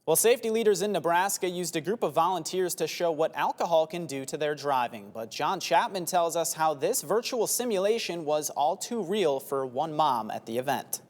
Well, safety leaders in Nebraska used a group of volunteers to show what alcohol can do to their driving. But John Chapman tells us how this virtual simulation was all too real for one mom at the event.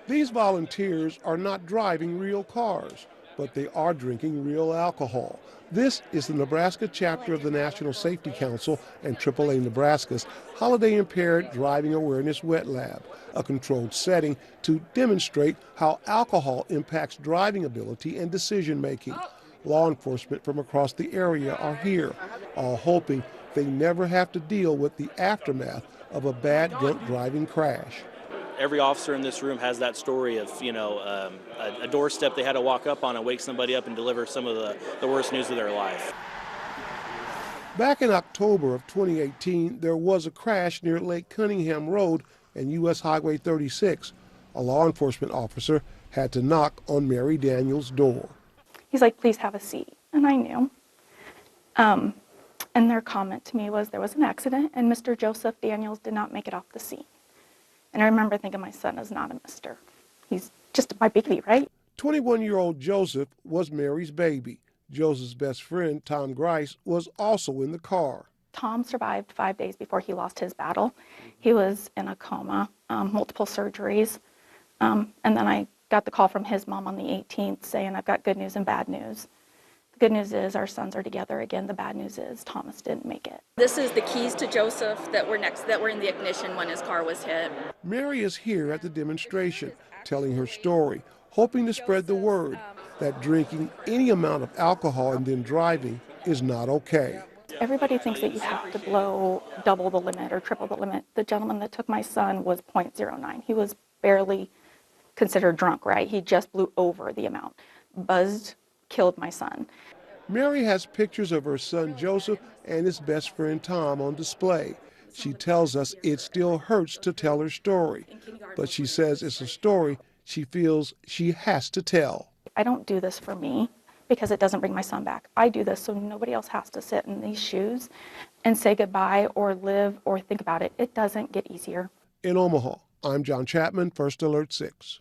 These volunteers are not driving real cars, but they are drinking real alcohol. This is the Nebraska chapter of the National Safety Council and AAA Nebraska's Holiday Impaired Driving Awareness Wet Lab, a controlled setting to demonstrate how alcohol impacts driving ability and decision making. Law enforcement from across the area are here, all hoping they never have to deal with the aftermath of a bad drunk driving crash. Every officer in this room has that story of, a doorstep they had to walk up on and wake somebody up and deliver some of the worst news of their life. Back in October of 2018, there was a crash near Lake Cunningham Road and U.S. Highway 36. A law enforcement officer had to knock on Mary Daniels' door. He's like, "Please have a seat." And I knew. And their comment to me was there was an accident and Mr. Joseph Daniels did not make it off the scene. And I remember thinking, my son is not a mister. He's just my baby, right? 21-year-old Joseph was Mary's baby. Joseph's best friend, Tom Grice, was also in the car. Tom survived 5 days before he lost his battle. He was in a coma, multiple surgeries. And then I got the call from his mom on the 18th saying, "I've got good news and bad news." The good news is our sons are together again. The bad news is Thomas didn't make it. This is the keys to Joseph that were in the ignition when his car was hit. Mary is here at the demonstration, telling her story, hoping to spread the word that drinking any amount of alcohol and then driving is not okay. Everybody thinks that you have to blow double the limit or triple the limit. The gentleman that took my son was .09. He was barely considered drunk, right? He just blew over the amount. Buzzed, killed my son. Mary has pictures of her son Joseph and his best friend Tom on display. She tells us it still hurts to tell her story, but she says it's a story she feels she has to tell. I don't do this for me because it doesn't bring my son back. I do this so nobody else has to sit in these shoes and say goodbye or live or think about it. It doesn't get easier. In Omaha, I'm John Chapman, First Alert 6.